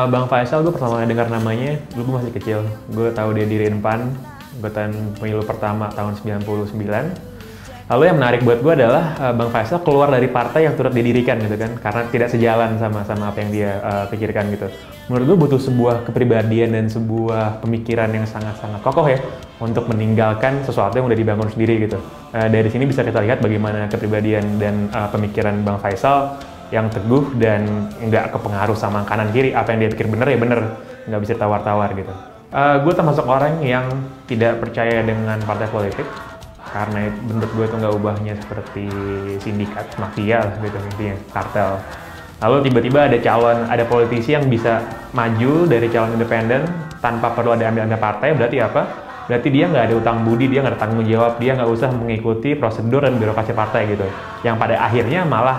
Bang Faisal, gue pertama kali dengar namanya, dulu gue masih kecil. Gue tahu dia di Rinpan, anggotaan pemilu pertama tahun 99. Lalu yang menarik buat gue adalah Bang Faisal keluar dari partai yang turut didirikan gitu kan, karena tidak sejalan sama apa yang dia pikirkan gitu. Menurut gue butuh sebuah kepribadian dan sebuah pemikiran yang sangat-sangat kokoh ya untuk meninggalkan sesuatu yang udah dibangun sendiri gitu. Dari sini bisa kita lihat bagaimana kepribadian dan pemikiran Bang Faisal yang teguh dan nggak kepengaruh sama kanan kiri. Apa yang dia pikir bener ya bener, nggak bisa tawar-tawar gitu. Gue termasuk orang yang tidak percaya dengan partai politik, karena menurut gue itu nggak ubahnya seperti sindikat, mafia lah gitu intinya, kartel. Lalu tiba-tiba ada politisi yang bisa maju dari calon independen tanpa perlu ada ambil partai, berarti apa? Berarti dia nggak ada utang budi, dia nggak ada tanggung jawab, dia nggak usah mengikuti prosedur dan birokrasi partai gitu. Yang pada akhirnya malah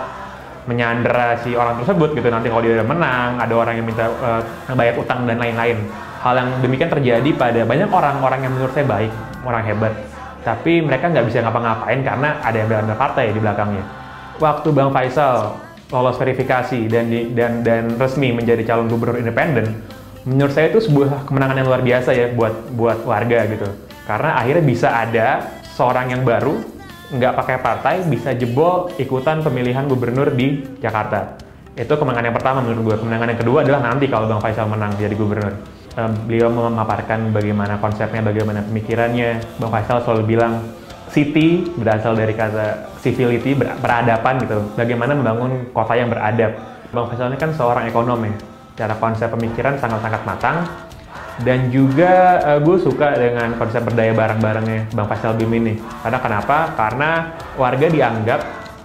menyandera si orang tersebut gitu. Nanti kalau dia udah menang, ada orang yang minta bayar utang dan lain-lain. Hal yang demikian terjadi pada banyak orang-orang yang menurut saya baik, orang hebat. Tapi mereka nggak bisa ngapa-ngapain karena ada yang bela partai di belakangnya. Waktu Bang Faisal lolos verifikasi dan resmi menjadi calon gubernur independen, menurut saya itu sebuah kemenangan yang luar biasa ya buat warga gitu. Karena akhirnya bisa ada seorang yang baru, nggak pakai partai, bisa jebol ikutan pemilihan gubernur di Jakarta. Itu kemenangan yang pertama menurut gue. Kemenangan yang kedua adalah nanti kalau Bang Faisal menang jadi gubernur. Beliau memaparkan bagaimana konsepnya, bagaimana pemikirannya. Bang Faisal selalu bilang, city berasal dari kata civility, beradaban gitu. Bagaimana membangun kota yang beradab. Bang Faisal ini kan seorang ekonom ya. Cara konsep pemikiran sangat-sangat matang. Dan juga gue suka dengan konsep berdaya bareng-barengnya Bang Faisal BIM ini. Karena kenapa? Karena warga dianggap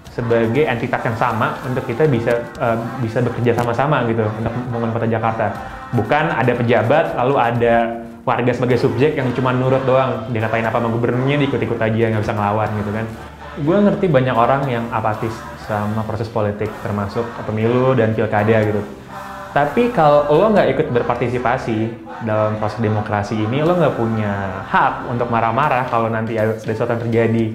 sebagai entitas yang sama untuk kita bisa bekerja sama-sama gitu untuk membangun kota Jakarta. Bukan ada pejabat lalu ada warga sebagai subjek yang cuma nurut doang. Dia katain apa sama gubernurnya, diikut-ikut aja, nggak bisa ngelawan gitu kan. Gue ngerti banyak orang yang apatis sama proses politik, termasuk pemilu dan pilkada gitu. Tapi kalau lo nggak ikut berpartisipasi dalam proses demokrasi ini, lo nggak punya hak untuk marah-marah kalau nanti ada sesuatu yang terjadi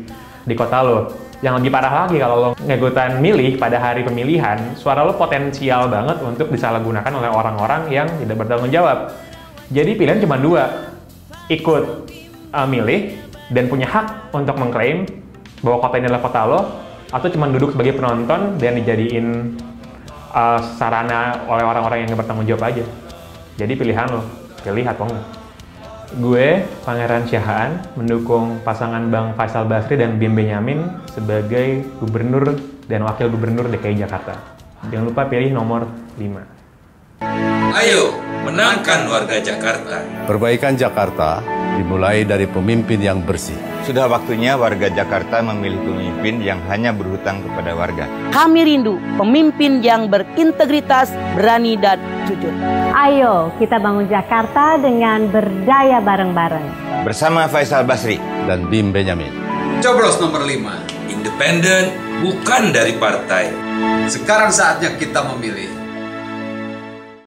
di kota lo. Yang lebih parah lagi, kalau lo ngikutan milih pada hari pemilihan, suara lo potensial banget untuk disalahgunakan oleh orang-orang yang tidak bertanggung jawab. Jadi pilihan cuma dua, ikut milih dan punya hak untuk mengklaim bahwa kota ini adalah kota lo, atau cuma duduk sebagai penonton dan dijadiin sarana oleh orang-orang yang nggak bertanggung jawab aja. Jadi pilihan lo, pilih atau enggak. Gue, Pangeran Syahaan, mendukung pasangan Bang Faisal Basri dan Bim Benyamin sebagai Gubernur dan Wakil Gubernur DKI Jakarta. Jangan lupa pilih nomor 5. Ayo, menangkan warga Jakarta. Perbaikan Jakarta dimulai dari pemimpin yang bersih. Sudah waktunya warga Jakarta memilih pemimpin yang hanya berhutang kepada warga. Kami rindu pemimpin yang berintegritas, berani dan jujur. Ayo kita bangun Jakarta dengan berdaya bareng-bareng. Bersama Faisal Basri dan Bim Benyamin. Coblos nomor 5, independen bukan dari partai. Sekarang saatnya kita memilih